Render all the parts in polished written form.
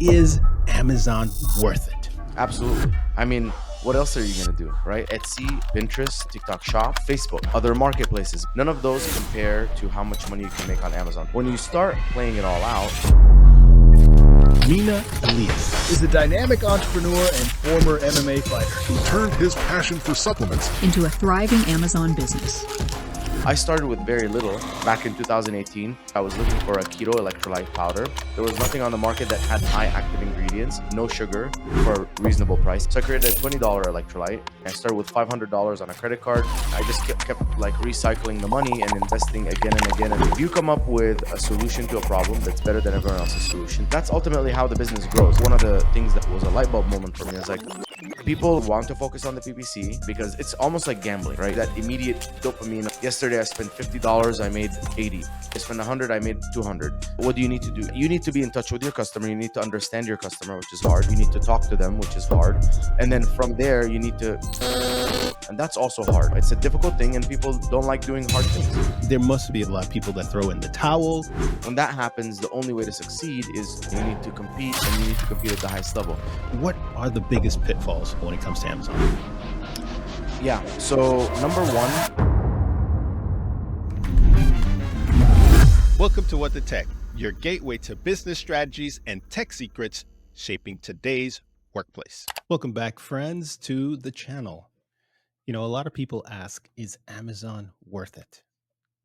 Is Amazon worth it? Absolutely. I mean, what else are you going to do, right? Etsy, Pinterest, TikTok Shop, Facebook, other marketplaces. None of those compare to how much money you can make on Amazon. When you start playing it all out, Mina Elias is a dynamic entrepreneur and former MMA fighter who turned his passion for supplements into a thriving Amazon business. I started with very little. Back in 2018, I was looking for a keto electrolyte powder. There was nothing on the market that had high active ingredients, no sugar, for a reasonable price. So I created a $20 electrolyte. I started with $500 on a credit card. I just kept like recycling the money and investing again and again. And if you come up with a solution to a problem that's better than everyone else's solution, that's ultimately how the business grows. One of the things that was a light bulb moment for me is like, people want to focus on the PPC because it's almost like gambling, right? That immediate dopamine. Yesterday I spent $50, I made 80. I spent 100, I made 200. What do you need to do? You need to be in touch with your customer. You need to understand your customer, which is hard. You need to talk to them, which is hard. And then from there, you need to, and that's also hard. It's a difficult thing and people don't like doing hard things. There must be a lot of people that throw in the towel. When that happens, the only way to succeed is you need to compete, and you need to compete at the highest level. What are the biggest pitfalls when it comes to Amazon? Yeah, so number one. Welcome to What the Tech, your gateway to business strategies and tech secrets shaping today's workplace. Welcome back, friends, to the channel. You know, a lot of people ask, is Amazon worth it?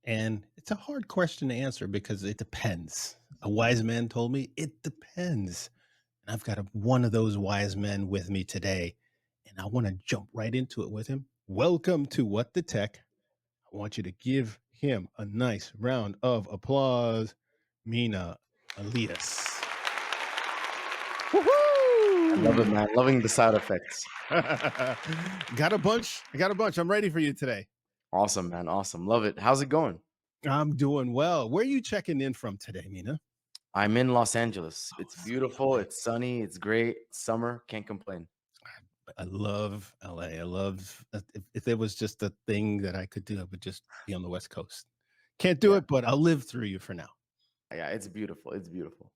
And it's a hard question to answer because it depends. A wise man told me it depends. And I've got one of those wise men with me today, and I want to jump right into it with him. Welcome to What the Tech. I want you to give him a nice round of applause. Mina Elias. Woohoo! I love it, man. Loving the side effects. Got a bunch. I got a bunch. I'm ready for you today. Awesome, man. Awesome. Love it. How's it going? I'm doing well. Where are you checking in from today, Mina? I'm in Los Angeles. It's beautiful. It's sunny. It's great. It's summer. Can't complain. I love LA. I love, if there was just a thing that I could do, I would just be on the West Coast. Can't do it, but I'll live through you for now. Yeah, it's beautiful. It's beautiful.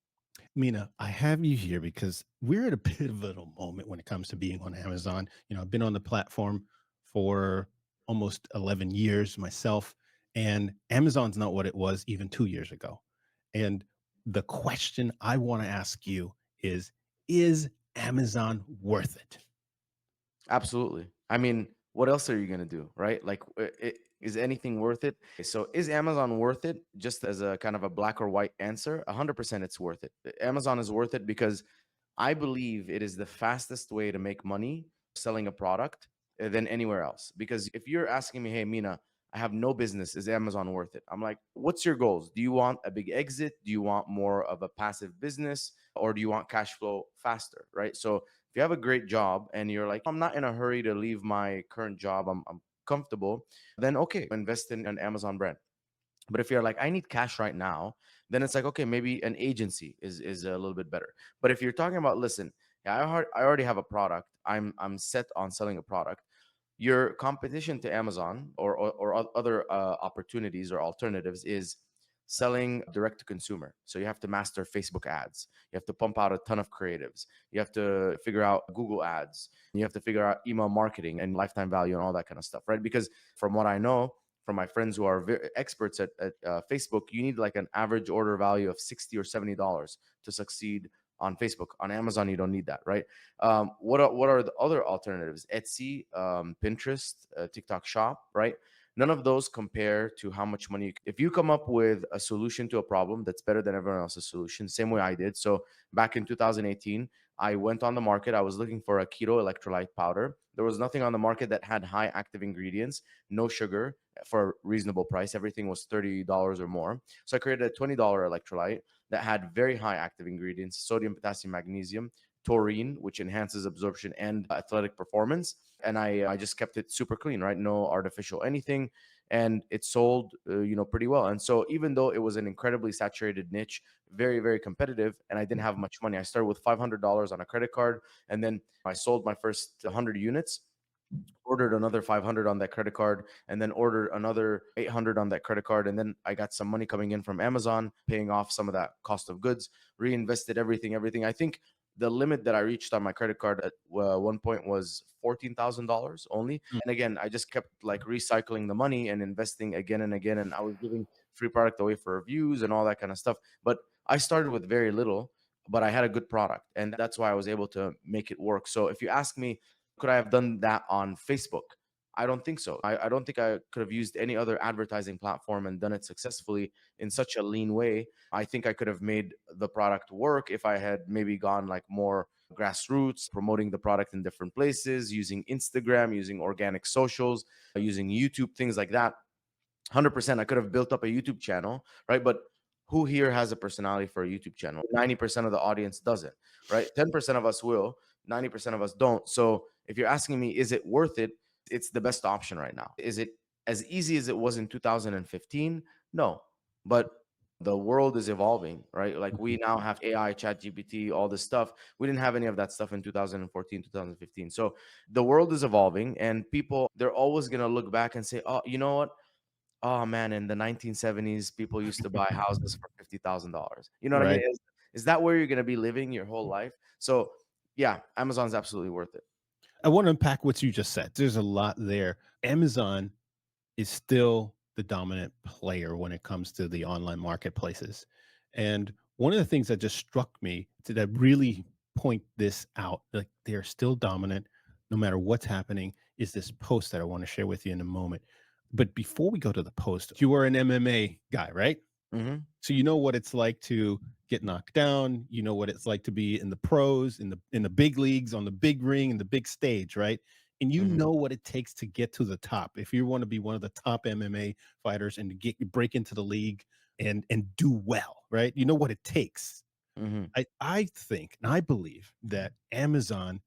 Mina, I have you here because we're at a pivotal moment when it comes to being on Amazon. You know, I've been on the platform for almost 11 years myself, and Amazon's not what it was even 2 years ago. And the question I want to ask you is Amazon worth it? Absolutely. I mean, what else are you going to do, right? Like, is anything worth it? So is Amazon worth it? Just as a kind of a black or white answer, 100% it's worth it. Amazon is worth it because I believe it is the fastest way to make money selling a product than anywhere else. Because if you're asking me, hey, Mina, I have no business, is Amazon worth it? I'm like, what's your goals? Do you want a big exit? Do you want more of a passive business? Or do you want cash flow faster, right? So if you have a great job and you're like, I'm not in a hurry to leave my current job, I'm comfortable, then okay, invest in an Amazon brand. But if you're like, I need cash right now, then it's like, okay, maybe an agency is a little bit better. But if you're talking about, listen, yeah, I already have a product. I'm set on selling a product. Your competition to Amazon or other opportunities or alternatives is selling direct to consumer. So you have to master Facebook ads. You have to pump out a ton of creatives. You have to figure out Google ads. You have to figure out email marketing and lifetime value and all that kind of stuff, right? Because from what I know, from my friends who are experts at Facebook, you need like an average order value of $60 or $70 to succeed on Facebook. On Amazon, you don't need that, right? What are the other alternatives? Etsy, Pinterest, TikTok Shop, right? None of those compare to how much money if you come up with a solution to a problem that's better than everyone else's solution, same way I did. So back in 2018, I went on the market. I was looking for a keto electrolyte powder. There was nothing on the market that had high active ingredients, no sugar, for a reasonable price. Everything was $30 or more. So I created a $20 electrolyte that had very high active ingredients: sodium, potassium, magnesium, taurine, which enhances absorption and athletic performance. And I just kept it super clean, right? No artificial anything. And it sold, pretty well. And so even though it was an incredibly saturated niche, very, very competitive, and I didn't have much money, I started with $500 on a credit card. And then I sold my first 100 units. ordered another 500 on that credit card, and then ordered another 800 on that credit card. And then I got some money coming in from Amazon, paying off some of that cost of goods, reinvested everything. I think the limit that I reached on my credit card at one point was $14,000 only. Mm. And again, I just kept like recycling the money and investing again and again. And I was giving free product away for reviews and all that kind of stuff. But I started with very little, but I had a good product. And that's why I was able to make it work. So if you ask me, could I have done that on Facebook? I don't think so. I don't think I could have used any other advertising platform and done it successfully in such a lean way. I think I could have made the product work if I had maybe gone like more grassroots, promoting the product in different places, using Instagram, using organic socials, using YouTube, things like that. 100% I could have built up a YouTube channel, right? But who here has a personality for a YouTube channel? 90% of the audience doesn't, right? 10% of us will, 90% of us don't. So if you're asking me, is it worth it? It's the best option right now. Is it as easy as it was in 2015? No. But the world is evolving, right? Like we now have AI, chat GPT, all this stuff. We didn't have any of that stuff in 2014, 2015. So the world is evolving, and people, they're always going to look back and say, oh, you know what? Oh man, in the 1970s, people used to buy houses for $50,000. You know what I mean? Right. Is that where you're going to be living your whole life? So, yeah, Amazon's absolutely worth it. I want to unpack what you just said. There's a lot there. Amazon is still the dominant player when it comes to the online marketplaces. And one of the things that just struck me that really point this out, like they're still dominant no matter what's happening, is this post that I want to share with you in a moment. But before we go to the post, you are an MMA guy, right? Hmm. So you know what it's like to get knocked down. You know what it's like to be in the pros, in the big leagues, on the big ring, in the big stage, right? And you Hmm. know what it takes to get to the top. If you want to be one of the top MMA fighters and to get break into the league and do well, right? You know what it takes. Hmm. I think and I believe that Amazon,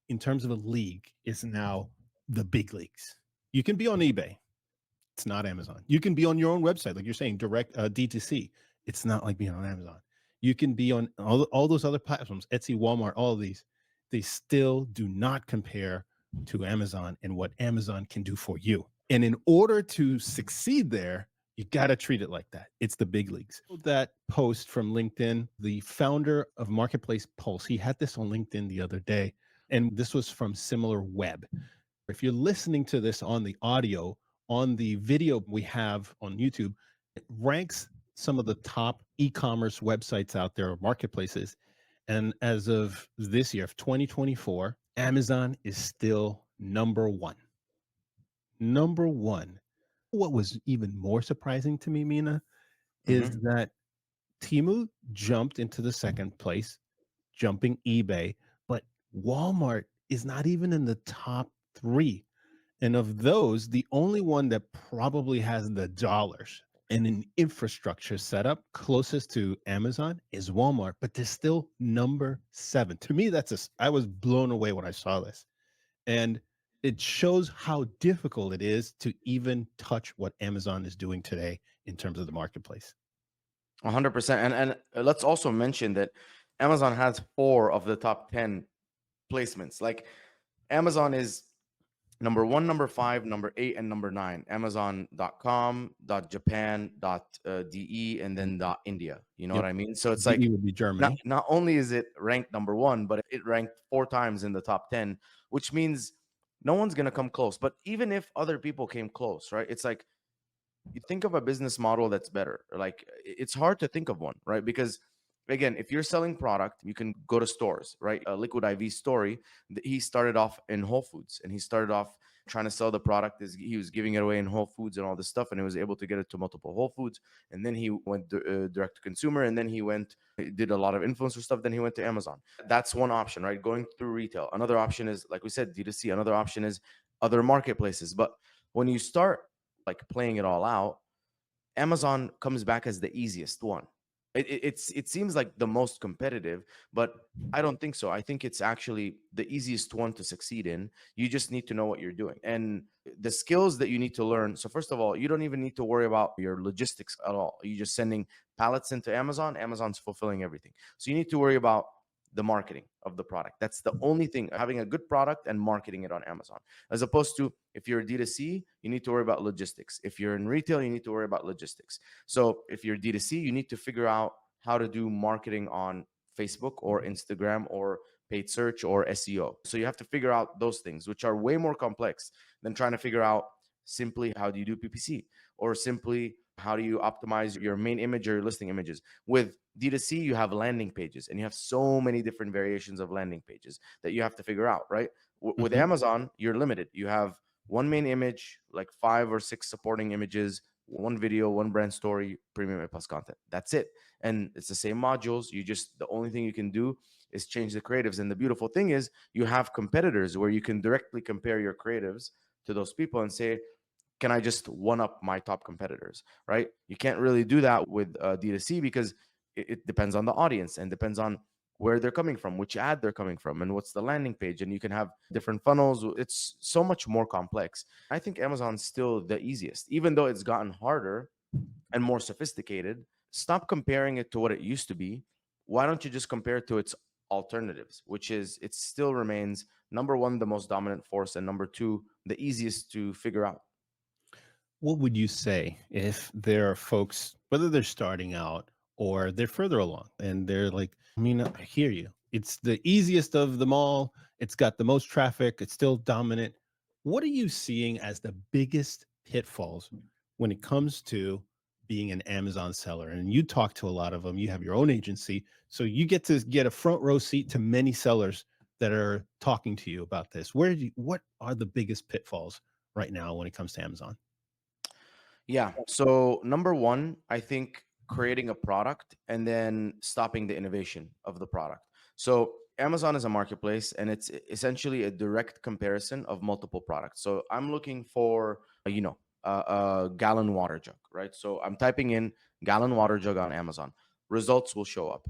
in terms of a league, is now the big leagues. You can be on eBay, it's not Amazon. You can be on your own website, like you're saying, direct D2C. It's not like being on Amazon. You can be on all those other platforms, Etsy, Walmart, all of these. They still do not compare to Amazon and what Amazon can do for you. And in order to succeed there, you got to treat it like that. It's the big leagues. That post from LinkedIn, the founder of Marketplace Pulse, he had this on LinkedIn the other day, and this was from Similar Web. If you're listening to this on the audio, on the video we have on YouTube, it ranks some of the top e-commerce websites out there, or marketplaces. And as of this year, of 2024, Amazon is still number one. Number one. What was even more surprising to me, Mina, is Hmm. that Timu jumped into the second place, jumping eBay, but Walmart is not even in the top three. And of those, the only one that probably has the dollars and an infrastructure setup closest to Amazon is Walmart, but they're still number seven. To me, I was blown away when I saw this. And it shows how difficult it is to even touch what Amazon is doing today in terms of the marketplace. 100%. And let's also mention that Amazon has 4 of the top 10 placements. Like Amazon is number 1, number 5, number 8, and number 9. Amazon.com, .japan, .de, and then .india. You know Yep. what I mean? So it's like DE would be not Germany. not only is it ranked number 1, but it ranked 4 times in the top 10, which means no one's gonna come close. But even if other people came close, right? It's like you think of a business model that's better. Like it's hard to think of one, right? Because again, if you're selling product, you can go to stores, right? Liquid IV story, he started off in Whole Foods, and he started off trying to sell the product as he was giving it away in Whole Foods and all this stuff, and he was able to get it to multiple Whole Foods. And then he went direct to consumer, and then he did a lot of influencer stuff. Then he went to Amazon. That's one option, right? Going through retail. Another option is, like we said, D2C. Another option is other marketplaces. But when you start like playing it all out, Amazon comes back as the easiest one. It seems like the most competitive, but I don't think so. I think it's actually the easiest one to succeed in. You just need to know what you're doing and the skills that you need to learn. So first of all, you don't even need to worry about your logistics at all. You're just sending pallets into Amazon. Amazon's fulfilling everything. So you need to worry about the marketing of the product. That's the only thing, having a good product and marketing it on Amazon. As opposed to if you're D2C, you need to worry about logistics. If you're in retail, you need to worry about logistics. So if you're D2C, you need to figure out how to do marketing on Facebook or Instagram or paid search or SEO. So you have to figure out those things, which are way more complex than trying to figure out simply how do you do PPC, or simply how do you optimize your main image or your listing images. With D2C, you have landing pages, and you have so many different variations of landing pages that you have to figure out, right? With Mhm. Amazon, you're limited. You have one main image, like 5 or 6 supporting images, one video, one brand story, premium and plus content. That's it. And it's the same modules. The only thing you can do is change the creatives. And the beautiful thing is you have competitors where you can directly compare your creatives to those people and say, can I just one up my top competitors, right? You can't really do that with D2C because it depends on the audience and depends on where they're coming from, which ad they're coming from, and what's the landing page. And you can have different funnels. It's so much more complex. I think Amazon's still the easiest, even though it's gotten harder and more sophisticated. Stop comparing it to what it used to be. Why don't you just compare it to its alternatives, which is it still remains number one, the most dominant force, and number two, the easiest to figure out. What would you say if there are folks, whether they're starting out or they're further along and they're like, I mean, I hear you. It's the easiest of them all. It's got the most traffic. It's still dominant. What are you seeing as the biggest pitfalls when it comes to being an Amazon seller? And you talk to a lot of them. You have your own agency. So you get to get a front row seat to many sellers that are talking to you about this. What are the biggest pitfalls right now when it comes to Amazon? Yeah. So number one, I think creating a product and then stopping the innovation of the product. So Amazon is a marketplace and it's essentially a direct comparison of multiple products. So I'm looking for, a gallon water jug, right? So I'm typing in gallon water jug on Amazon. Results will show up.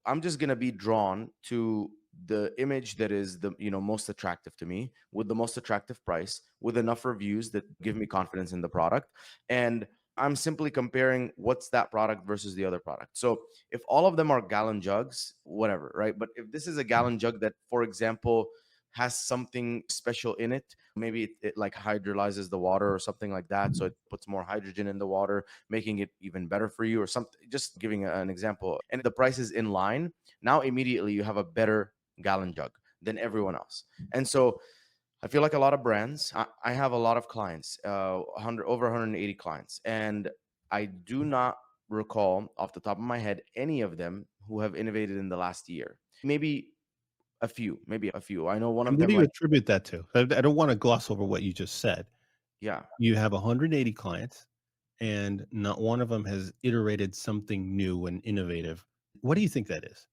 I'm just gonna be drawn to the image that is the most attractive to me, with the most attractive price, with enough reviews that give me confidence in the product. And I'm simply comparing what's that product versus the other product. So if all of them are gallon jugs, whatever, right? But if this is a gallon jug that, for example, has something special in it, maybe it like hydrolyzes the water or something like that, so it puts more hydrogen in the water, making it even better for you or something, just giving an example, and the price is in line, now immediately you have a better gallon jug than everyone else. And so I feel like a lot of brands, I have a lot of clients, 100, over 180 clients, and I do not recall off the top of my head any of them who have innovated in the last year. Maybe a few. I know one And of what them, do you like, attribute that to? I don't want to gloss over what you just said. yeah, You have 180 clients, and not one of them has iterated something new and innovative. What do you think that is?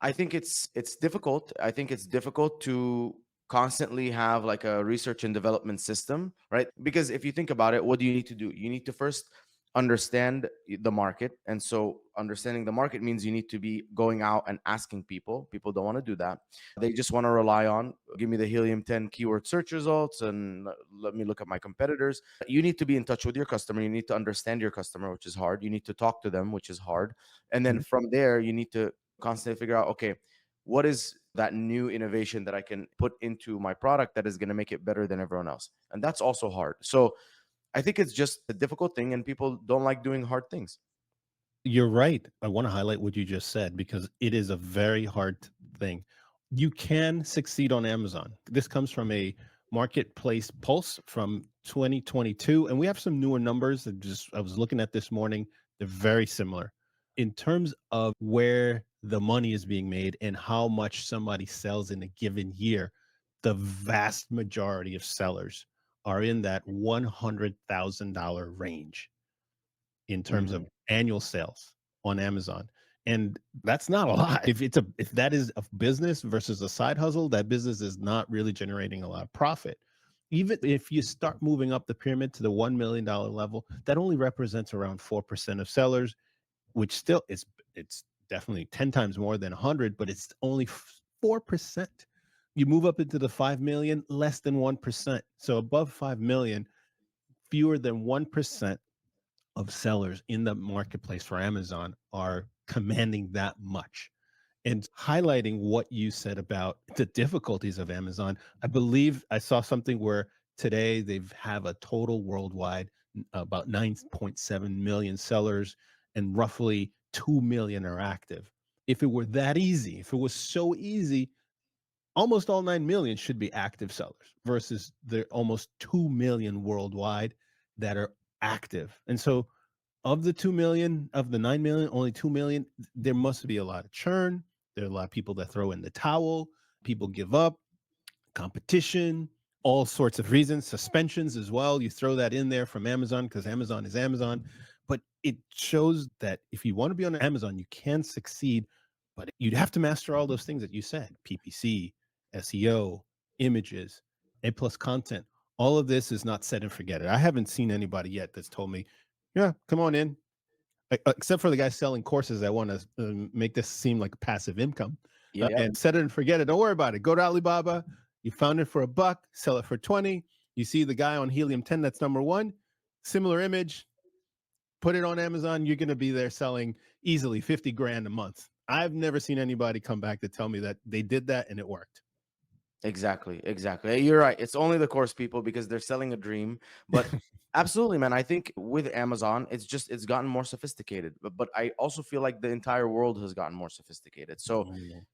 I think it's difficult. I think it's difficult to constantly have like a research and development system, right? Because if you think about it, what do you need to do? You need to first understand the market. And so understanding the market means you need to be going out and asking people. People don't want to do that. They just want to rely on, give me the helium 10 keyword search results and let me look at my competitors. You need to be in touch with your customer. You need to understand your customer, which is hard. You need to talk to them, which is hard. And then Mhm. from there, you need to constantly figure out, okay, what is that new innovation that I can put into my product that is going to make it better than everyone else? And that's also hard. So I think it's just a difficult thing, and people don't like doing hard things. You're right. I want to highlight what you just said because it is a very hard thing. You can succeed on Amazon. This comes from a marketplace pulse from 2022, and we have some newer numbers that just I was looking at this morning. They're very similar in terms of where the money is being made and how much somebody sells in a given year. The vast majority of sellers are in that $100,000 range in terms Mhm. of annual sales on Amazon. And that's not a lot. If that is a business versus a side hustle, that business is not really generating a lot of profit. Even if you start moving up the pyramid to the $1 million level, that only represents around 4% of sellers, which still it's definitely 10 times more than 100, but it's only 4%. You move up into the 5 million, less than 1%. So above 5 million, fewer than 1% of sellers in the marketplace for Amazon are commanding that much. and highlighting what you said about the difficulties of Amazon. I believe I saw something where today they have a total worldwide about 9.7 million sellers and roughly 2 million are active. If it were that easy, if it was so easy, almost all 9 million should be active sellers versus the almost 2 million worldwide that are active. And so of the 2 million, of the 9 million, only 2 million, there must be a lot of churn. There are a lot of people that throw in the towel, people give up, competition, all sorts of reasons, suspensions as well. You throw that in there from Amazon because Amazon is Amazon. But it shows that if you want to be on Amazon, you can succeed, but you'd have to master all those things that you said: PPC, SEO, images, A plus content. All of this is not set and forget it. I haven't seen anybody yet that's told me, yeah, come on in, except for the guy selling courses that want to make this seem like a passive income, Yeah. and set it and forget it. Don't worry about it. Go to Alibaba. You found it for $1, sell it for 20. You see the guy on Helium 10 that's number one, similar image, put it on Amazon. You're going to be there selling easily 50 grand a month. I've never seen anybody come back to tell me that they did that and it worked. Exactly, exactly. You're right. It's only the course people because they're selling a dream. But absolutely, man. I think with Amazon, it's gotten more sophisticated. But I also feel like the entire world has gotten more sophisticated. So Mm.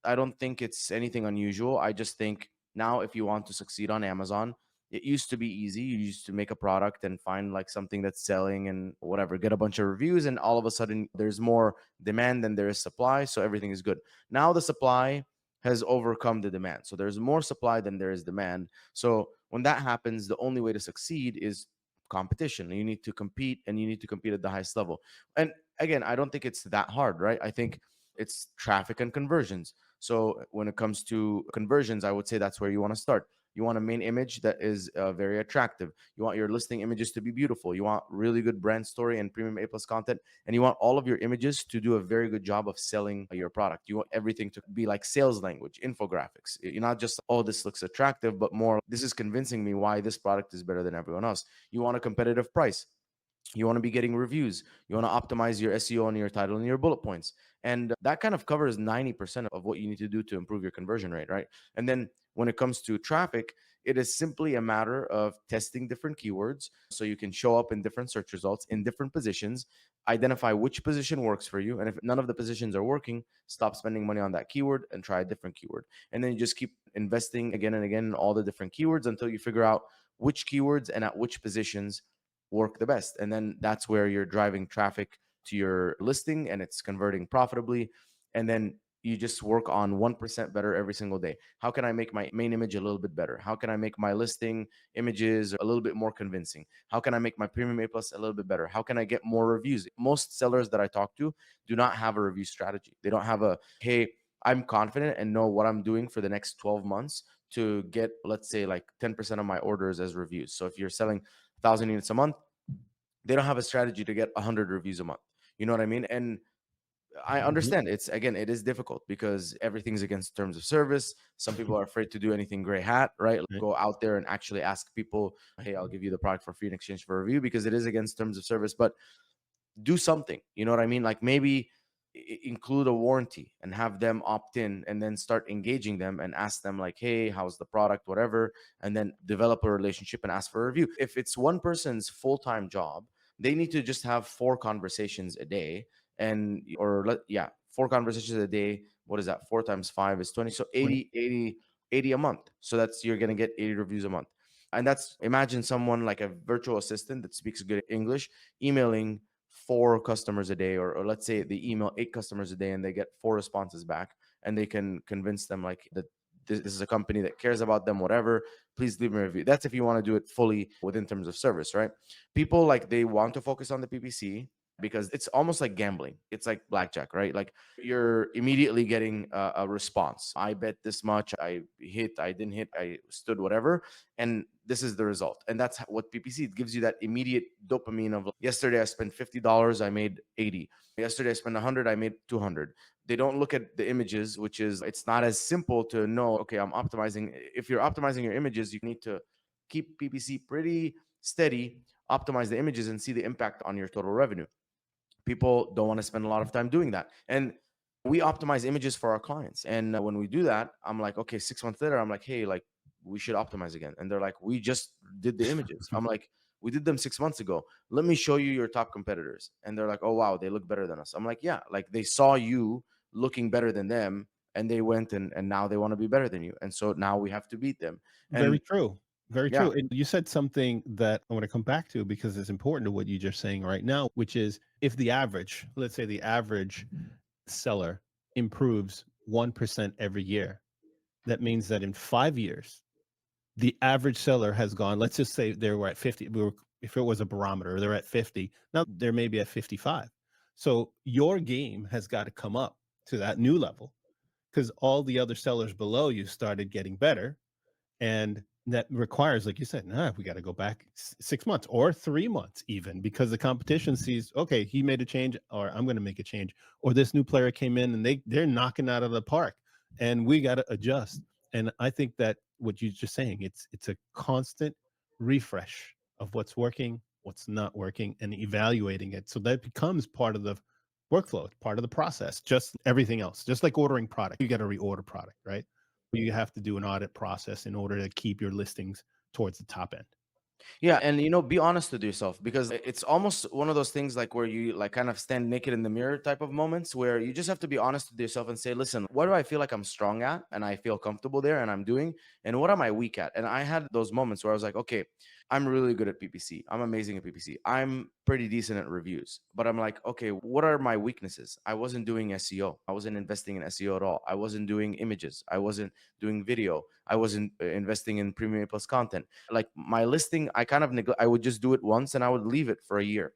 I don't think it's anything unusual. I just think now if you want to succeed on Amazon, it used to be easy. You used to make a product and find like something that's selling and whatever, get a bunch of reviews, and all of a sudden there's more demand than there is supply. So everything is good. Now the supply has overcome the demand. So there's more supply than there is demand. So when that happens, the only way to succeed is competition. You need to compete and you need to compete at the highest level. And again, I don't think it's that hard, right? I think it's traffic and conversions. So when it comes to conversions, I would say that's where you want to start. You want a main image that is very attractive. You want your listing images to be beautiful. You want really good brand story and premium A plus content. And you want all of your images to do a very good job of selling your product. You want everything to be like sales language, infographics. You're not just, oh, this looks attractive, but more, this is convincing me why this product is better than everyone else. You want a competitive price. You want to be getting reviews. You want to optimize your SEO and your title and your bullet points. And that kind of covers 90% of what you need to do to improve your conversion rate, right? And then when it comes to traffic, it is simply a matter of testing different keywords so you can show up in different search results in different positions, identify which position works for you. And if none of the positions are working, stop spending money on that keyword and try a different keyword. And then you just keep investing again and again in all the different keywords until you figure out which keywords and at which positions work the best. And then that's where you're driving traffic to your listing and it's converting profitably. And then you just work on 1% better every single day. How can I make my main image a little bit better? How can I make my listing images a little bit more convincing? How can I make my premium A plus a little bit better? How can I get more reviews? Most sellers that I talk to do not have a review strategy. They don't have a, hey, I'm confident and know what I'm doing for the next 12 months to get, let's say, like 10% of my orders as reviews. So if you're selling 1,000 units a month, they don't have a strategy to get 100 reviews a month. You know what I mean? And I Mhm. understand it's, again, it is difficult because everything's against terms of service. Some people are afraid to do anything gray hat, right? Like, Right. go out there and actually ask people, hey, I'll give you the product for free in exchange for a review, because it is against terms of service. But do something, you know what I mean? Like maybe include a warranty and have them opt in, and then start engaging them and ask them like, hey, how's the product, whatever, and then develop a relationship and ask for a review. If it's one person's full-time job, they need to just have 4 conversations a day, and or yeah, 4 conversations a day. What is that? 4 times 5 is 20. So 20. 80 a month. So that's, you're going to get 80 reviews a month. And that's, imagine someone like a virtual assistant that speaks good English emailing 4 customers a day, or let's say they email 8 customers a day and they get 4 responses back, and they can convince them like that this is a company that cares about them, whatever, please leave me a review. That's if you want to do it fully within terms of service, right? People, like, they want to focus on the PPC because it's almost like gambling. It's like blackjack, right? Like, you're immediately getting a response. I bet this much, I hit, I didn't hit, I stood, whatever, and this is the result. And that's what PPC, it gives you that immediate dopamine of, yesterday I spent $50, I made 80. Yesterday I spent 100, I made 200. They don't look at the images, which is, it's not as simple to know, okay, I'm optimizing. If you're optimizing your images, you need to keep PPC pretty steady, optimize the images, and see the impact on your total revenue. People don't want to spend a lot of time doing that. And We optimize images for our clients. And when we do that, I'm like, okay, 6 months later, I'm like, hey, like we should optimize again. And they're like, we just did the images. I'm like, we did them 6 months ago. Let me show you your top competitors. And they're like, oh, wow, they look better than us. I'm like, yeah, like they saw you looking better than them and they went and now they want to be better than you. And so now we have to beat them. Very And true. Very yeah, true. And you said something that I want to come back to because it's important to what you're just saying right now, which is if the average, let's say the average seller improves 1% every year, that means that in 5 years, the average seller has gone, let's just say they were at 50. If it was a barometer, they're at 50. Now they're maybe at 55. So your game has got to come up to that new level because all the other sellers below you started getting better. And that requires, like you said, we got to go back 6 months or 3 months even because the competition sees, okay, he made a change or I'm going to make a change, or this new player came in and they're knocking out of the park and we got to adjust. And I think that what you're just saying, it's a constant refresh of what's working, what's not working, and evaluating it. So that becomes part of the workflow, part of the process, just everything else, just like ordering product. You got to reorder product, right? You have to do an audit process in order to keep your listings towards the top end. yeah, and be honest with yourself, because it's almost one of those things like where you like kind of stand naked in the mirror type of moments where you just have to be honest with yourself and say, listen, what do I feel like I'm strong at and I feel comfortable there and I'm doing, and what am I weak at? And I had those moments where I was like, okay, I'm really good at PPC. I'm amazing at PPC. I'm pretty decent at reviews. But I'm like, okay, what are my weaknesses? I wasn't doing SEO. I wasn't investing in SEO at all. I wasn't doing images. I wasn't doing video. I wasn't investing in premium plus content. Like my listing, I kind of I would just do it once and I would leave it for a year.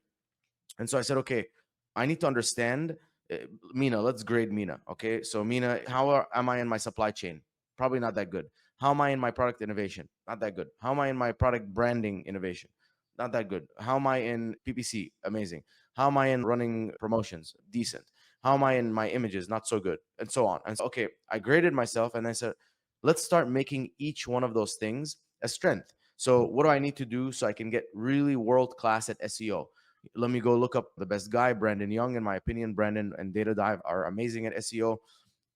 And so I said, okay, I need to understand uh, Mina. Let's grade Mina. Okay, so Mina, am I in my supply chain? Probably not that good. How am I in my product innovation? Not that good. How am I in my product branding innovation? Not that good. How am I in PPC? Amazing. How am I in running promotions? Decent. How am I in my images? Not so good. And so on. And so, okay, I graded myself and I said, let's start making each one of those things a strength. So, what do I need to do so I can get really world class at SEO? Let me go look up the best guy, Brandon Young. In my opinion, Brandon and Data Dive are amazing at SEO.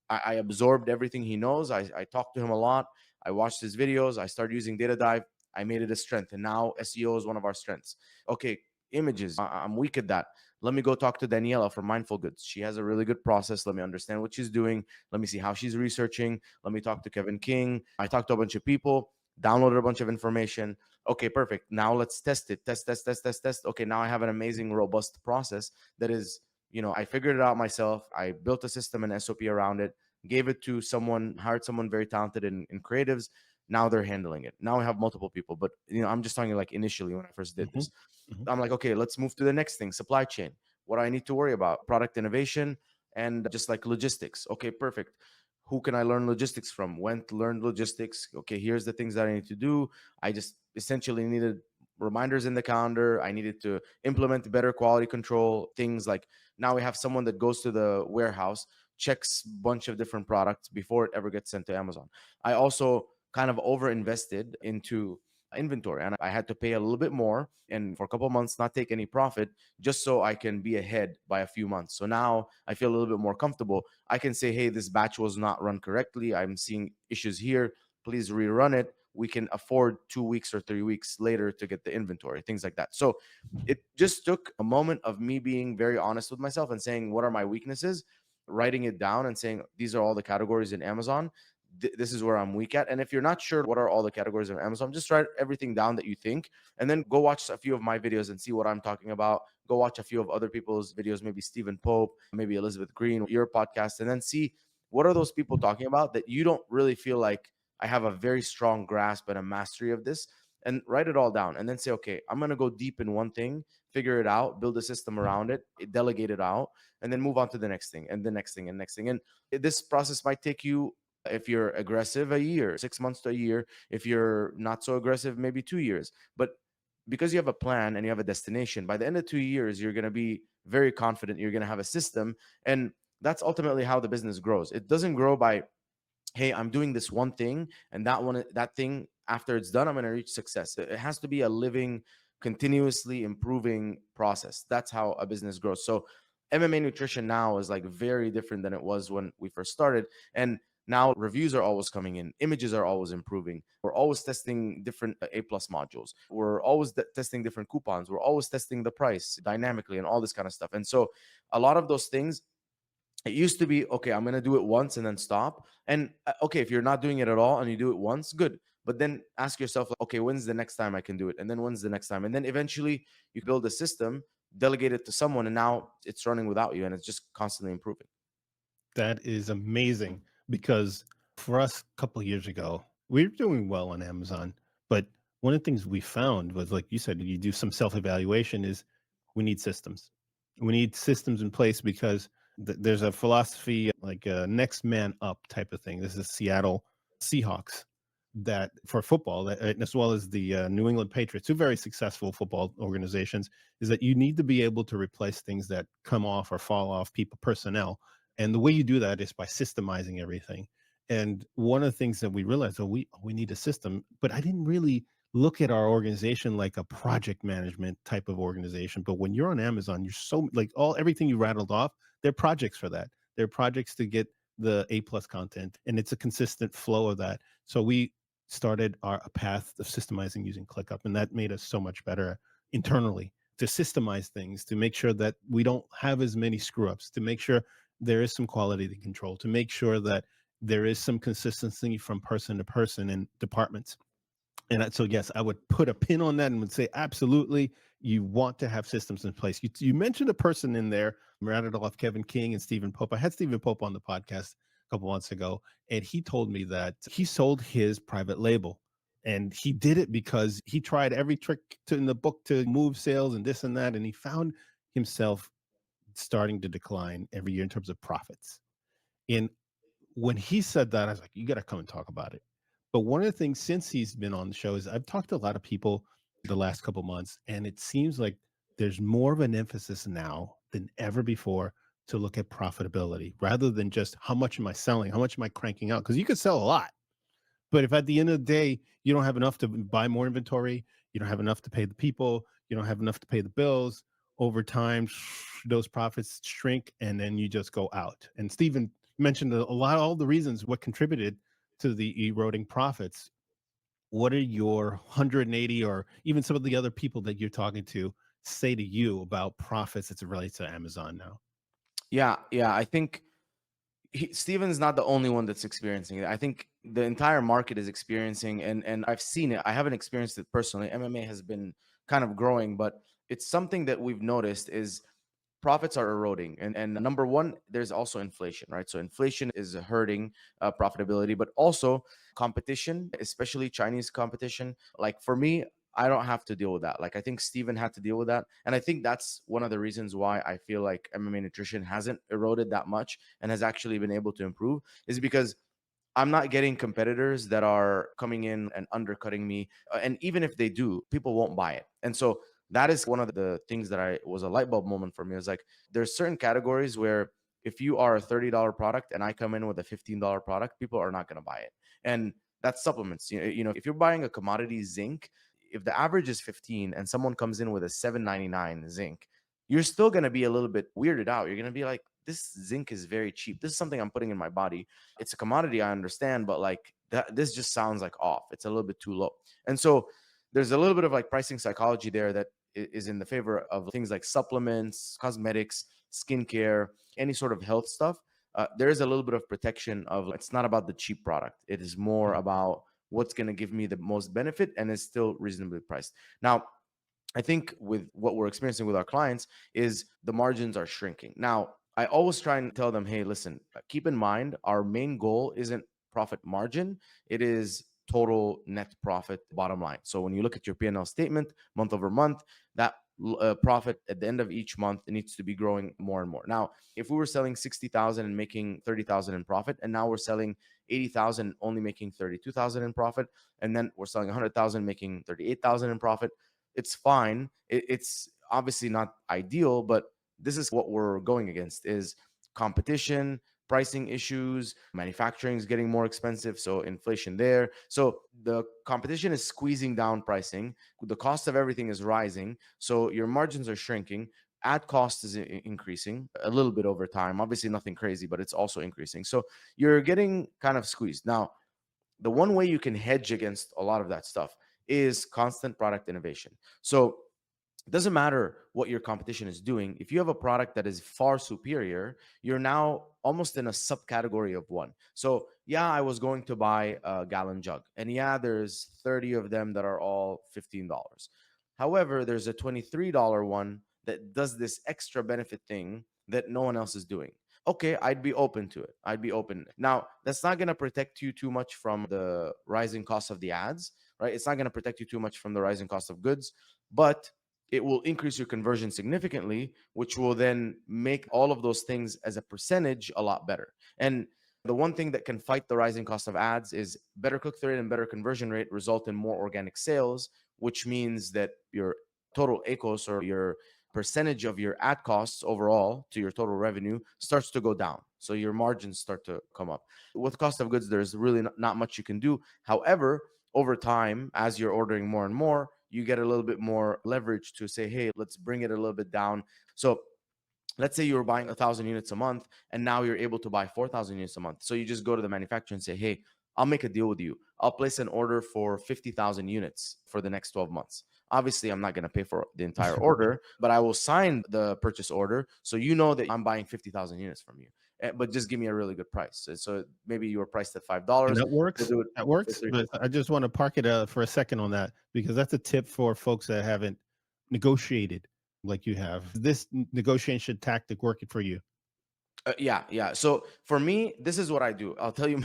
I absorbed everything he knows. I talked to him a lot. I watched his videos. I started using Data Dive. I made it a strength. And now SEO is one of our strengths. Okay, images. I'm weak at that. Let me go talk to Daniela from Mindful Goods. She has a really good process. Let me understand what she's doing. Let me see how she's researching. Let me talk to Kevin King. I talked to a bunch of people, downloaded a bunch of information. Okay, perfect. Now let's test it. Test, test, test, test, test. Okay, now I have an amazing, robust process that is, I figured it out myself. I built a system and SOP around it, gave it to someone, hired someone very talented in creatives. Now they're handling it. Now I have multiple people, but I'm just talking like initially when I first did Mhm, this. mhm. I'm like, okay, let's move to the next thing, supply chain. What do I need to worry about? Product innovation and just like logistics. Okay, perfect. Who can I learn logistics from? When to learn logistics? Okay, here's the things that I need to do. I just essentially needed reminders in the calendar. I needed to implement better quality control things. Like now we have someone that goes to the warehouse, checks a bunch of different products before it ever gets sent to Amazon. I also kind of over invested into inventory and I had to pay a little bit more and for a couple of months not take any profit just so I can be ahead by a few months. So now I feel a little bit more comfortable. I can say, hey, this batch was not run correctly. I'm seeing issues here. Please rerun it. We can afford 2 weeks or 3 weeks later to get the inventory, things like that. So it just took a moment of me being very honest with myself and saying, what are my weaknesses? Writing it down and saying, these are all the categories in Amazon. This is where I'm weak at. And if you're not sure what are all the categories of Amazon, just write everything down that you think, and then go watch a few of my videos and see what I'm talking about. Go watch a few of other people's videos, maybe Stephen Pope, maybe Elizabeth Green, your podcast, and then see what are those people talking about that you don't really feel like I have a very strong grasp and a mastery of this, and write it all down and then say, okay, I'm going to go deep in one thing, figure it out, build a system around it, delegate it out, and then move on to the next thing and the next thing and next thing. And this process might take you, if you're aggressive, a year, 6 months to a year. If you're not so aggressive, maybe 2 years. But because you have a plan and you have a destination, by the end of 2 years, you're going to be very confident. You're going to have a system. And that's ultimately how the business grows. It doesn't grow by, hey, I'm doing this one thing and that thing, after it's done, I'm going to reach success. It has to be a living, continuously improving process. That's how a business grows. So MMA nutrition now is like very different than it was when we first started. And now reviews are always coming in, images are always improving. We're always testing different A plus modules. We're always testing different coupons. We're always testing the price dynamically and all this kind of stuff. And so a lot of those things, it used to be, okay, I'm going to do it once and then stop. And okay, if you're not doing it at all and you do it once, good. But then ask yourself, like, okay, when's the next time I can do it? And then when's the next time? And then eventually you build a system, delegate it to someone, and now it's running without you and it's just constantly improving. That is amazing because for us a couple of years ago, we were doing well on Amazon. But one of the things we found was, like you said, you do some self evaluation, is we need systems. We need systems in place because there's a philosophy like a next man up type of thing. This is Seattle Seahawks that for football, that, as well as the New England Patriots, two very successful football organizations, is that you need to be able to replace things that come off or fall off personnel, and the way you do that is by systemizing everything. And one of the things that we realized, we need a system, but I didn't really look at our organization like a project management type of organization. But when you're on Amazon, you're so like everything you rattled off, they're projects for that. They're projects to get the A plus content, and it's a consistent flow of that. So we started our path of systemizing using ClickUp, and that made us so much better internally to systemize things, to make sure that we don't have as many screw ups, to make sure there is some quality control, to make sure that there is some consistency from person to person and departments. And so, yes, I would put a pin on that and would say, absolutely, you want to have systems in place. You mentioned a person in there, rattled off Kevin King and Stephen Pope. I had Stephen Pope on the podcast a couple months ago, and he told me that he sold his private label. And he did it because he tried every trick in the book to move sales and this and that. And he found himself starting to decline every year in terms of profits. And when he said that, I was like, you got to come and talk about it. But one of the things since he's been on the show is I've talked to a lot of people the last couple months, and it seems like there's more of an emphasis now than ever before to look at profitability rather than just how much am I selling, how much am I cranking out? Because you could sell a lot, but if at the end of the day you don't have enough to buy more inventory, you don't have enough to pay the people, you don't have enough to pay the bills, over time those profits shrink and then you just go out. And Stephen mentioned all the reasons what contributed to the eroding profits. What are your 180 or even some of the other people that you're talking to say to you about profits as it relates to Amazon now? Yeah, I think Steven's not the only one that's experiencing it. I think the entire market is experiencing, and I've seen it. I haven't experienced it personally. MMA has been kind of growing, but it's something that we've noticed is profits are eroding. And number one, there's also inflation, right? So inflation is hurting profitability, but also competition, especially Chinese competition. Like for me, I don't have to deal with that. Like I think Steven had to deal with that. And I think that's one of the reasons why I feel like MMA nutrition hasn't eroded that much and has actually been able to improve, is because I'm not getting competitors that are coming in and undercutting me. And even if they do, people won't buy it. And so that is one of the things that I was a light bulb moment for me. Is like there's certain categories where if you are a $30 product and I come in with a $15 product, people are not going to buy it. And that's supplements. You know, if you're buying a commodity zinc, if the average is 15 and someone comes in with a 7.99 zinc, you're still going to be a little bit weirded out. You're going to be like, this zinc is very cheap. This is something I'm putting in my body. It's a commodity, I understand, but like this just sounds like off. It's a little bit too low. And so there's a little bit of like pricing psychology there that is in the favor of things like supplements, cosmetics, skincare, any sort of health stuff. There is a little bit of protection of, it's not about the cheap product. It is more about what's going to give me the most benefit and is still reasonably priced. Now, I think with what we're experiencing with our clients is the margins are shrinking. Now, I always try and tell them, hey, listen, keep in mind, our main goal isn't profit margin. It is total net profit bottom line. So when you look at your P&L statement month over month, that profit at the end of each month, it needs to be growing more and more. Now, if we were selling 60,000 and making 30,000 in profit, and now we're selling 80,000, only making 32,000 in profit, and then we're selling 100,000, making 38,000 in profit, it's fine. It's obviously not ideal, but this is what we're going against is competition, pricing issues, manufacturing is getting more expensive, so inflation there. So the competition is squeezing down pricing. The cost of everything is rising, so your margins are shrinking. ad cost is increasing a little bit over time. Obviously, nothing crazy, but it's also increasing. So you're getting kind of squeezed. Now, the one way you can hedge against a lot of that stuff is constant product innovation. So it doesn't matter what your competition is doing. If you have a product that is far superior, you're now almost in a subcategory of one. So, yeah, I was going to buy a gallon jug, and yeah, there's 30 of them that are all $15. However, there's a $23 one that does this extra benefit thing that no one else is doing. Okay, I'd be open to it. I'd be open. Now, that's not going to protect you too much from the rising cost of the ads, right? It's not going to protect you too much from the rising cost of goods, but it will increase your conversion significantly, which will then make all of those things as a percentage a lot better. And the one thing that can fight the rising cost of ads is better click-through rate and better conversion rate result in more organic sales, which means that your total ACOS, or your percentage of your ad costs overall to your total revenue, starts to go down. So your margins start to come up. With cost of goods, there's really not much you can do. However, over time, as you're ordering more and more, you get a little bit more leverage to say, hey, let's bring it a little bit down. So let's say you were buying 1,000 units a month, and now you're able to buy 4,000 units a month. So you just go to the manufacturer and say, hey, I'll make a deal with you. I'll place an order for 50,000 units for the next 12 months. Obviously, I'm not going to pay for the entire order, but I will sign the purchase order so you know that I'm buying 50,000 units from you. But just give me a really good price. So maybe you were priced at $5. And that We'll works. do it That for works. three. But I just want to park it for a second on that, because that's a tip for folks that haven't negotiated like you have. This negotiation tactic working for you? Yeah. So for me, this is what I do. I'll tell you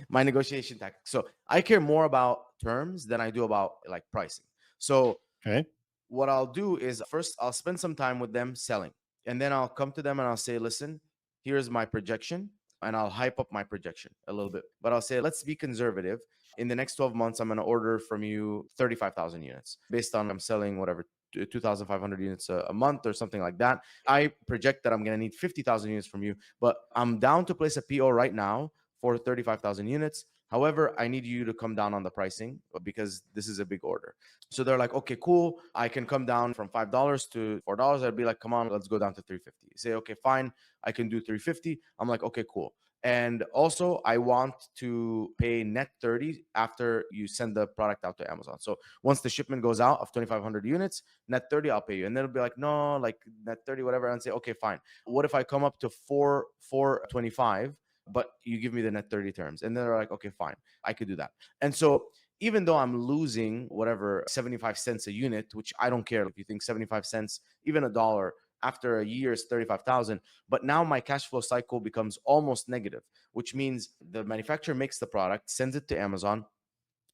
my negotiation tactic. So I care more about terms than I do about like pricing. So Okay. what I'll do is first I'll spend some time with them selling, and then I'll come to them and I'll say, listen, here's my projection, and I'll hype up my projection a little bit. But I'll say, let's be conservative. In the next 12 months, I'm going to order from you 35,000 units based on I'm selling whatever 2,500 units a month or something like that. I project that I'm going to need 50,000 units from you, but I'm down to place a PO right now for 35,000 units. However, I need you to come down on the pricing because this is a big order. So they're like, okay, cool. I can come down from $5 to $4. I'd be like, come on, let's go down to 350. Say, okay, fine. I can do 350. I'm like, okay, cool. And also, I want to pay net 30 after you send the product out to Amazon. So once the shipment goes out of 2,500 units, net 30, I'll pay you. And then it'll be like, no, like net 30, whatever. And say, okay, fine. What if I come up to 425, but you give me the net 30 terms? And they're like, okay, fine. I could do that. And so even though I'm losing whatever 75 cents a unit, which I don't care if you think 75 cents, even a dollar after a year is 35,000, but now my cash flow cycle becomes almost negative, which means the manufacturer makes the product, sends it to Amazon,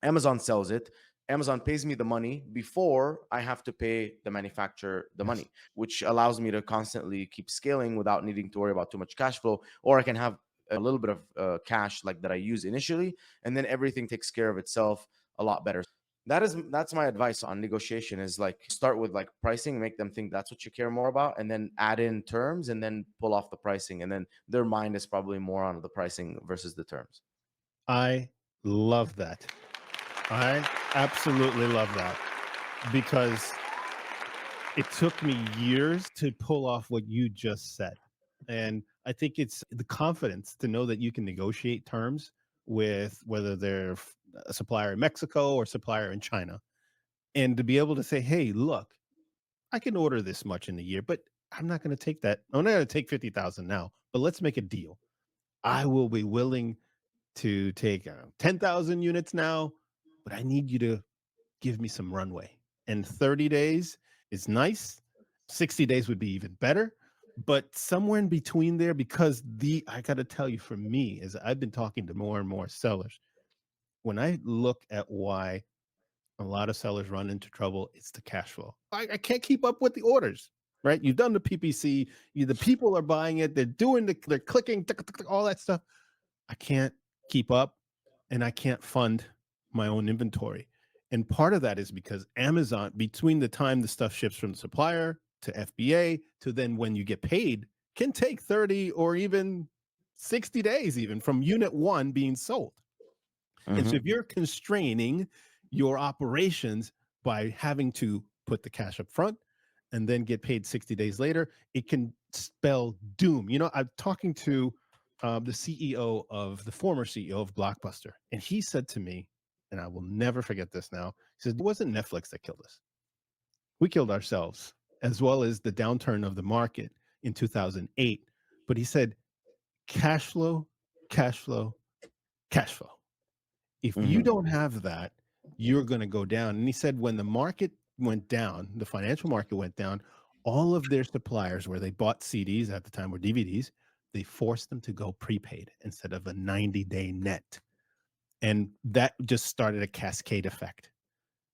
Amazon sells it, Amazon pays me the money before I have to pay the manufacturer the money, which allows me to constantly keep scaling without needing to worry about too much cash flow, or I can have a little bit of cash like that I use initially, and then everything takes care of itself a lot better. That's my advice on negotiation, is like start with like pricing, make them think that's what you care more about, and then add in terms and then pull off the pricing, and then their mind is probably more on the pricing versus the terms. I love that. I absolutely love that, because it took me years to pull off what you just said. And I think it's the confidence to know that you can negotiate terms with whether they're a supplier in Mexico or supplier in China, and to be able to say, hey, look, I can order this much in a year, but I'm not going to take that. I'm not going to take 50,000 now, but let's make a deal. I will be willing to take 10,000 units now, but I need you to give me some runway. And 30 days is nice. 60 days would be even better. But somewhere in between there, because I got to tell you, for me, as I've been talking to more and more sellers, when I look at why a lot of sellers run into trouble, it's the cash flow. I can't keep up with the orders, right? You've done the PPC, the people are buying it, they're clicking, all that stuff. I can't keep up, and I can't fund my own inventory. And part of that is because Amazon, between the time the stuff ships from the supplier to FBA to then when you get paid, can take 30 or even 60 days even from unit one being sold. And so if you're constraining your operations by having to put the cash up front and then get paid 60 days later, it can spell doom. I'm talking to the CEO of the former CEO of Blockbuster, and he said to me, and I will never forget this now. He said, it wasn't Netflix that killed us. We killed ourselves, as well as the downturn of the market in 2008. But he said, cash flow, cash flow, cash flow. If you Hmm. don't have that, you're going to go down. And he said, when the market went down, the financial market went down, all of their suppliers, where they bought CDs at the time or DVDs, they forced them to go prepaid instead of a 90-day net. And that just started a cascade effect.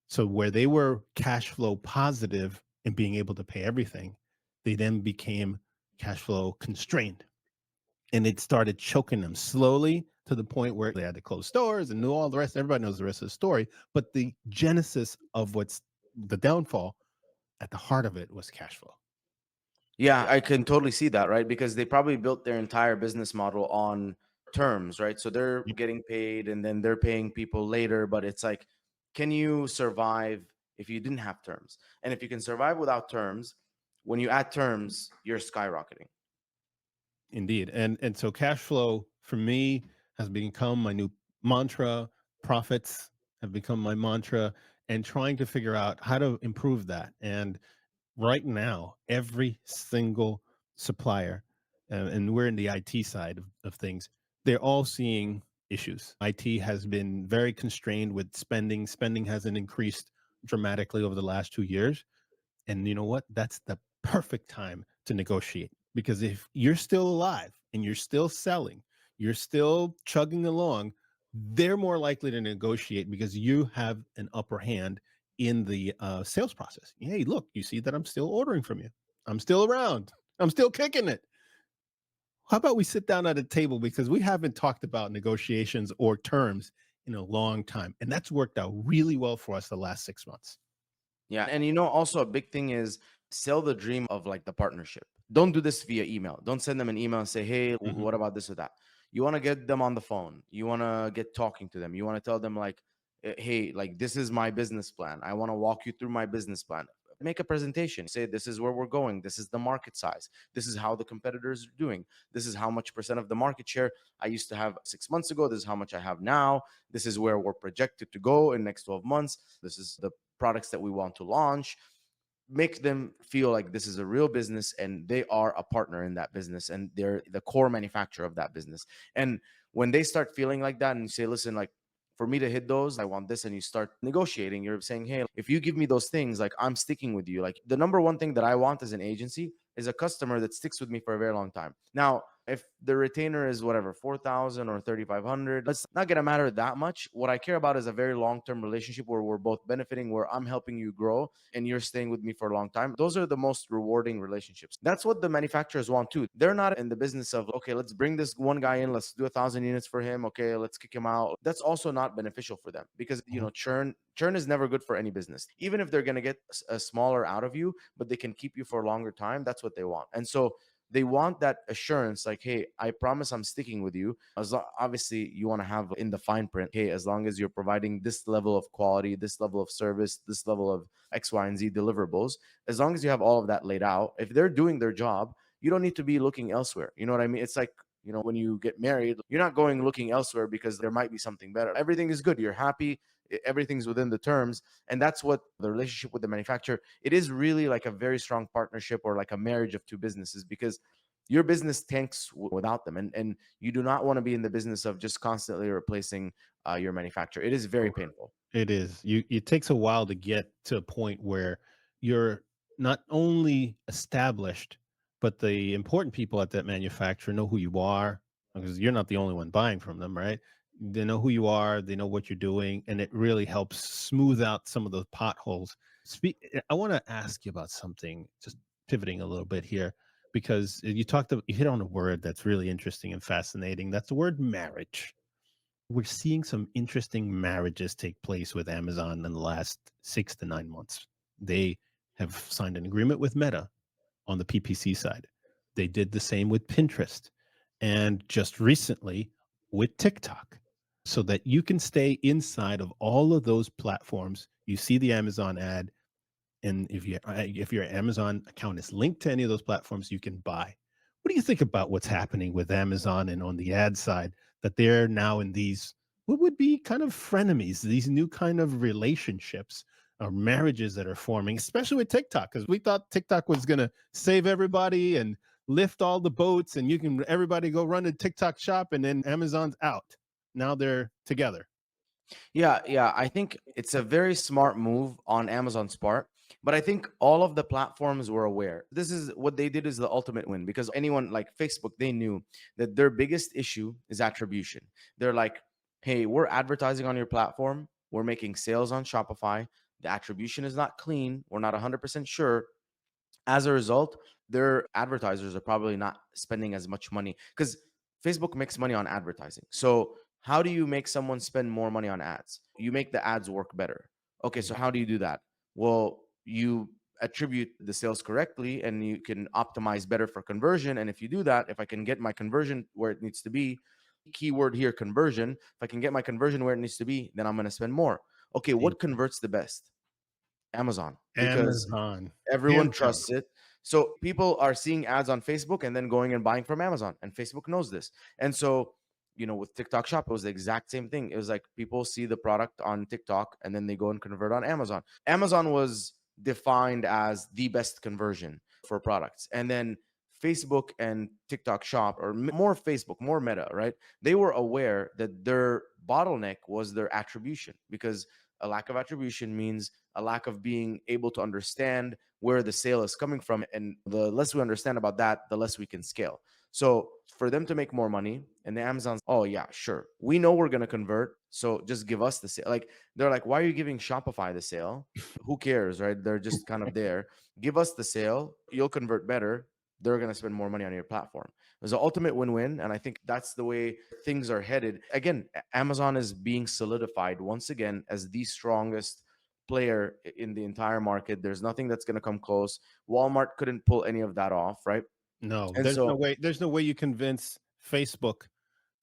So where they were cash flow positive and being able to pay everything, they then became cash flow constrained. And it started choking them slowly to the point where they had to close stores and knew all the rest. Everybody knows the rest of the story. But the genesis of what's the downfall at the heart of it was cash flow. Yeah, I can totally see that, right? Because they probably built their entire business model on terms, right? So they're getting paid and then they're paying people later, but it's like, can you survive if you didn't have terms? And if you can survive without terms, when you add terms, you're skyrocketing. Indeed. And so cash flow for me has become my new mantra. Profits have become my mantra, and trying to figure out how to improve that. And right now, every single supplier, and we're in the IT side of things, they're all seeing issues. IT has been very constrained with spending. Spending hasn't increased dramatically over the last 2 years. And you know what? That's the perfect time to negotiate, because if you're still alive and you're still selling, you're still chugging along, they're more likely to negotiate because you have an upper hand in the sales process. Hey, look, you see that I'm still ordering from you. I'm still around. I'm still kicking it. How about we sit down at a table, because we haven't talked about negotiations or terms in a long time. And that's worked out really well for us the last 6 months. Yeah. And also a big thing is sell the dream of like the partnership. Don't do this via email. Don't send them an email and say, hey, Mhm. what about this or that? You want to get them on the phone. You want to get talking to them. You want to tell them, like, hey, like, this is my business plan. I want to walk you through my business plan. Make a presentation. Say, this is where we're going. This is the market size. This is how the competitors are doing. This is how much percent of the market share I used to have 6 months ago. This is how much I have now. This is where we're projected to go in next 12 months. This is the products that we want to launch. Make them feel like this is a real business and they are a partner in that business and they're the core manufacturer of that business. And when they start feeling like that and you say, listen, like, for me to hit those, I want this, and you start negotiating, you're saying, hey, if you give me those things, like, I'm sticking with you. Like, the number one thing that I want as an agency is a customer that sticks with me for a very long time. Now, if the retainer is whatever 4,000 or 3,500, it's not gonna matter that much. What I care about is a very long-term relationship where we're both benefiting, where I'm helping you grow and you're staying with me for a long time. Those are the most rewarding relationships. That's what the manufacturers want too. They're not in the business of, okay, let's bring this one guy in, let's do 1,000 units for him, okay, let's kick him out. That's also not beneficial for them, because churn is never good for any business. Even if they're going to get a smaller out of you, but they can keep you for a longer time, that's what they want. And so they want that assurance, like, hey, I promise I'm sticking with you. Obviously, you want to have in the fine print, hey, as long as you're providing this level of quality, this level of service, this level of X, Y, and Z deliverables, as long as you have all of that laid out, if they're doing their job, you don't need to be looking elsewhere. You know what I mean? It's like, when you get married, you're not going looking elsewhere because there might be something better. Everything is good. You're happy. Everything's within the terms. And that's what the relationship with the manufacturer, it is really like a very strong partnership, or like a marriage of two businesses, because your business tanks without them. And you do not want to be in the business of just constantly replacing your manufacturer. It is very painful. It is. It takes a while to get to a point where you're not only established, but the important people at that manufacturer know who you are, because you're not the only one buying from them, right? They know who you are, they know what you're doing, and it really helps smooth out some of those potholes. I want to ask you about something, just pivoting a little bit here, because you hit on a word that's really interesting and fascinating. That's the word marriage. We're seeing some interesting marriages take place with Amazon in the last 6 to 9 months. They have signed an agreement with Meta on the PPC side. They did the same with Pinterest, and just recently with TikTok, so that you can stay inside of all of those platforms. You see the Amazon ad, And if your Amazon account is linked to any of those platforms, you can buy. What do you think about what's happening with Amazon and on the ad side, that they're now in these what would be kind of frenemies, these new kind of relationships or marriages that are forming, especially with TikTok? Because we thought TikTok was going to save everybody and lift all the boats, and you can everybody go run a TikTok shop, and then Amazon's out. Now they're together. Yeah. I think it's a very smart move on Amazon's part. But I think all of the platforms were aware. This is what they did is the ultimate win, because anyone like Facebook, they knew that their biggest issue is attribution. They're like, hey, we're advertising on your platform. We're making sales on Shopify. The attribution is not clean. We're not 100% sure. As a result, their advertisers are probably not spending as much money because Facebook makes money on advertising. So, how do you make someone spend more money on ads? You make the ads work better. Okay, so how do you do that? Well, you attribute the sales correctly and you can optimize better for conversion. And if you do that, if I can get my conversion where it needs to be, keyword here conversion, if I can get my conversion where it needs to be, then I'm going to spend more. Okay, what converts the best? Amazon, because Amazon, everyone hands down. trusts it. So people are seeing ads on Facebook and then going and buying from Amazon, and Facebook knows this. And so, with TikTok Shop, it was the exact same thing. It was like people see the product on TikTok and then they go and convert on Amazon. Amazon was defined as the best conversion for products. And then Facebook and TikTok Shop, or more Facebook, more Meta, right? They were aware that their bottleneck was their attribution, because a lack of attribution means a lack of being able to understand where the sale is coming from. And the less we understand about that, the less we can scale. So for them to make more money, and the Amazon's, oh yeah, sure, we know we're going to convert, so just give us the sale. Like, they're like, why are you giving Shopify the sale? Who cares, right? They're just kind of there. Give us the sale, you'll convert better. They're going to spend more money on your platform. There's an ultimate win-win, and I think that's the way things are headed. Again, Amazon is being solidified once again as the strongest player in the entire market. There's nothing that's going to come close. Walmart couldn't pull any of that off, right? No, And there's no so, way. There's no way you convince Facebook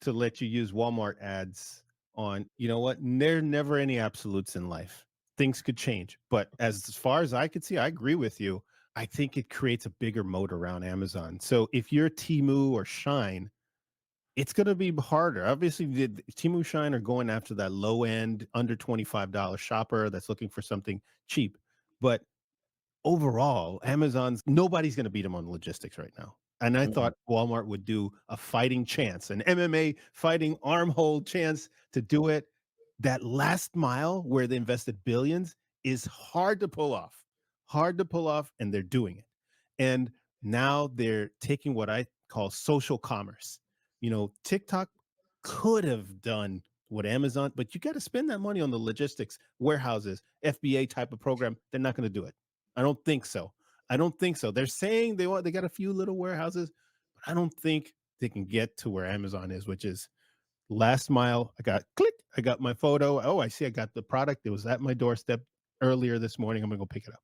to let you use Walmart ads on. You know what? There are never any absolutes in life. Things could change, but as far as I could see, I agree with you. I think it creates a bigger moat around Amazon. So if you're Timu or Shine, it's going to be harder. Obviously, the Timu Shine are going after that low end, under $25 shopper that's looking for something cheap. But overall, Amazon's nobody's going to beat them on logistics right now. And I mhm. thought Walmart would do a fighting chance, an MMA fighting arm hold chance to do it. That last mile where they invested billions is hard to pull off, and they're doing it. And now they're taking what I call social commerce. TikTok could have done what Amazon, but you got to spend that money on the logistics, warehouses, FBA type of program. They're not going to do it. I don't think so. I don't think so. They're saying they got a few little warehouses, but I don't think they can get to where Amazon is, which is last mile. I got my photo. Oh, I see I got the product. It was at my doorstep earlier this morning. I'm gonna go pick it up.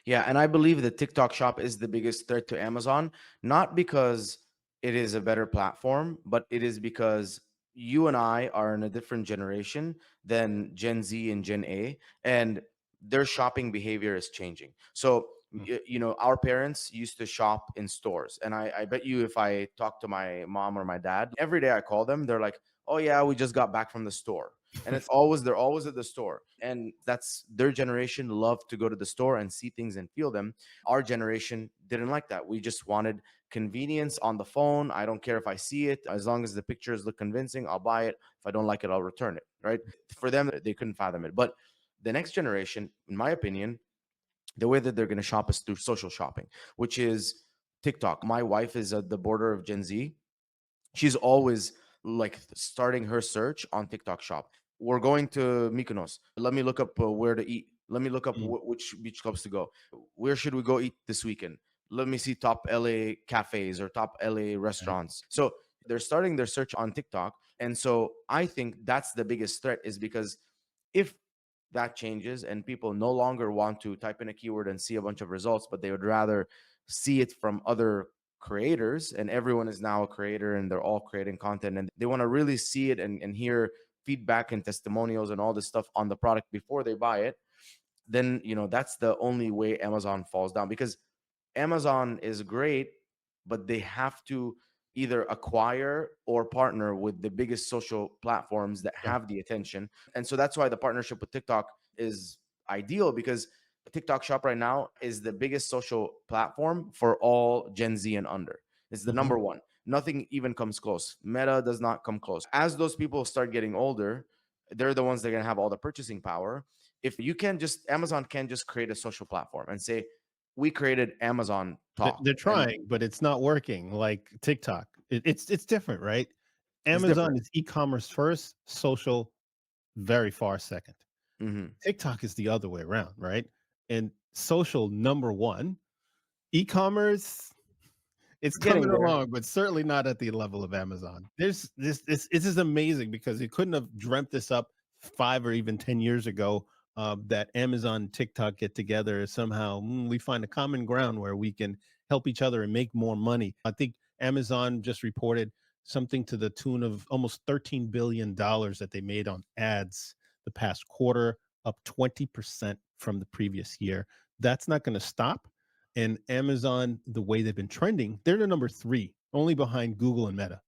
Yeah, and I believe the TikTok shop is the biggest threat to Amazon, not because it is a better platform, but it is because you and I are in a different generation than Gen Z and Gen A, and their shopping behavior is changing. So, Mm. our parents used to shop in stores, and I bet you if I talk to my mom or my dad, every day I call them, they're like, "Oh yeah, we just got back from the store." And it's always they're always at the store, and that's their generation loved to go to the store and see things and feel them. Our generation didn't like that. We just wanted convenience on the phone. I don't care if I see it, as long as the pictures look convincing, I'll buy it. If I don't like it, I'll return it, right? For them, they couldn't fathom it. But the next generation, in my opinion, the way that they're going to shop is through social shopping, which is TikTok. My wife is at the border of Gen Z. She's always like starting her search on TikTok shop. We're going to Mykonos. Let me look up where to eat. Let me look up Mm. which beach clubs to go. Where should we go eat this weekend? Let me see top LA cafes or top LA Right. restaurants. So they're starting their search on TikTok. And so I think that's the biggest threat, is because if that changes and people no longer want to type in a keyword and see a bunch of results, but they would rather see it from other creators, and everyone is now a creator and they're all creating content, and they want to really see it and hear feedback and testimonials and all this stuff on the product before they buy it, then that's the only way Amazon falls down, because Amazon is great, but they have to either acquire or partner with the biggest social platforms that Yeah. have the attention. And so that's why the partnership with TikTok is ideal, because TikTok Shop right now is the biggest social platform for all Gen Z and under. It's the Mhm. number one. Nothing even comes close. Meta does not come close. As those people start getting older, they're the ones that are going to have all the purchasing power. If you can just, Amazon can just create a social platform and say, we created Amazon Talk. They're And trying, but it's not working like TikTok. It's different, right? it's Amazon different. is e-commerce first, social very far second. Mhm. TikTok is the other way around, right? And social number one, e-commerce, it's It's getting coming there. along, but certainly not at the level of Amazon. There's this is amazing because you couldn't have dreamt this up 5 or even 10 years ago, that Amazon and TikTok get together somehow. We find a common ground where we can help each other and make more money. I think Amazon just reported something to the tune of almost $13 billion that they made on ads the past quarter, up 20% from the previous year. That's not going to stop. And Amazon, the way they've been trending, they're the number 3, only behind Google and Meta.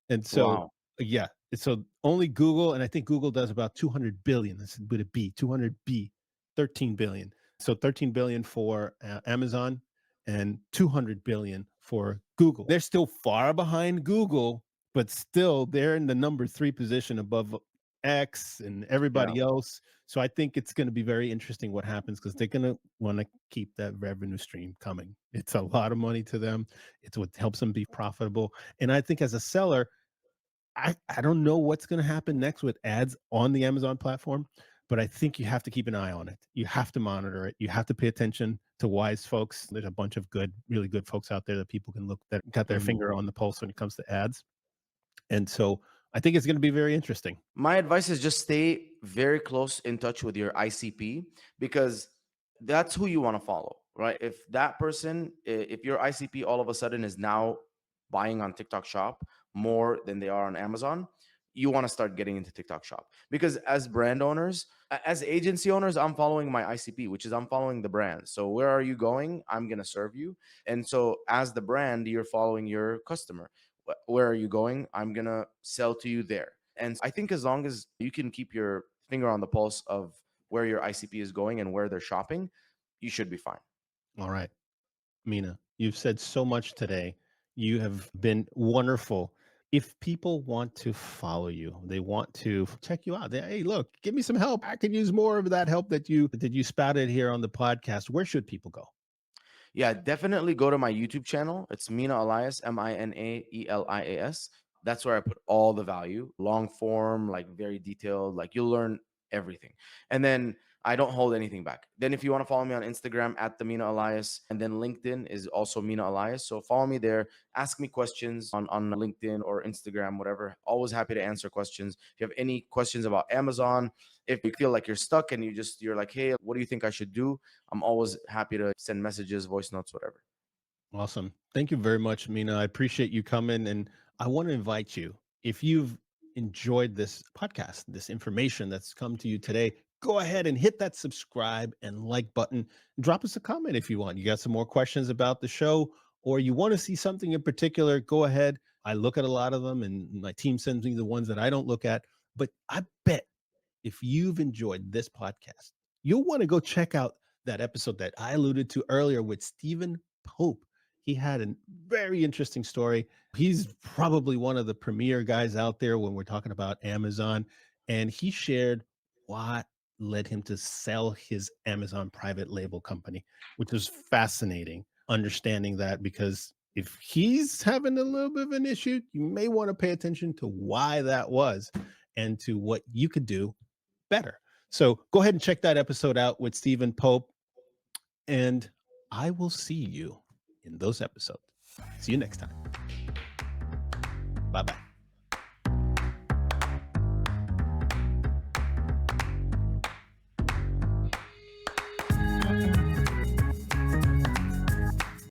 And so, Wow. yeah, so only Google, and I think Google does about 200 billion. That's with a B, 200 B, 13 billion. So 13 billion for Amazon and 200 billion for Google. They're still far behind Google, but still they're in the number 3 position above X and Yeah. everybody else. So I think it's going to be very interesting what happens, because they're going to want to keep that revenue stream coming. It's a lot of money to them. It's what helps them be profitable. And I think as a seller, I don't know what's going to happen next with ads on the Amazon platform, but I think you have to keep an eye on it. You have to monitor it. You have to pay attention to wise folks. There's a bunch of good, really good folks out there that people can look, that got their Mhm. finger on the pulse when it comes to ads. And so I think it's going to be very interesting. My advice is just stay very close in touch with your ICP, because that's who you want to follow, right? If that person, if your ICP all of a sudden is now buying on TikTok Shop more than they are on Amazon, you want to start getting into TikTok Shop. Because as brand owners, as agency owners, I'm following my ICP, which is I'm following the brand. So where are you going? I'm going to serve you. And so as the brand, you're following your customer. Where are you going? I'm going to sell to you there. And I think as long as you can keep your finger on the pulse of where your ICP is going and where they're shopping, you should be fine. All right, Mina, you've said so much today. You have been wonderful. If people want to follow you, they want to check you out. Hey, look, give me some help. I could use more of that help that you spouted here on the podcast. Where should people go? Yeah, definitely go to my YouTube channel. It's Mina Elias, Minaelias. That's where I put all the value, long form, like very detailed, like you'll learn everything. And then I don't hold anything back. Then if you want to follow me on Instagram at the Mina Elias, and then LinkedIn is also Mina Elias. So follow me there, ask me questions on LinkedIn or Instagram, whatever. Always happy to answer questions. If you have any questions about Amazon, if you feel like you're stuck and you're like, hey, what do you think I should do? I'm always happy to send messages, voice notes, whatever. Awesome. Thank you very much, Mina. I appreciate you coming. And I want to invite you, if you've enjoyed this podcast, this information that's come to you today, go ahead and hit that subscribe and like button. Drop us a comment if you want. You got some more questions about the show, or you want to see something in particular, go ahead. I look at a lot of them, and my team sends me the ones that I don't look at. But I bet if you've enjoyed this podcast, you'll want to go check out that episode that I alluded to earlier with Stephen Pope. He had a very interesting story. He's probably one of the premier guys out there when we're talking about Amazon. And he shared what led him to sell his Amazon private label company, which was fascinating understanding that, because if he's having a little bit of an issue, you may want to pay attention to why that was and to what you could do better. So go ahead and check that episode out with Stephen Pope, and I will see you in those episodes. See you next time. Bye bye.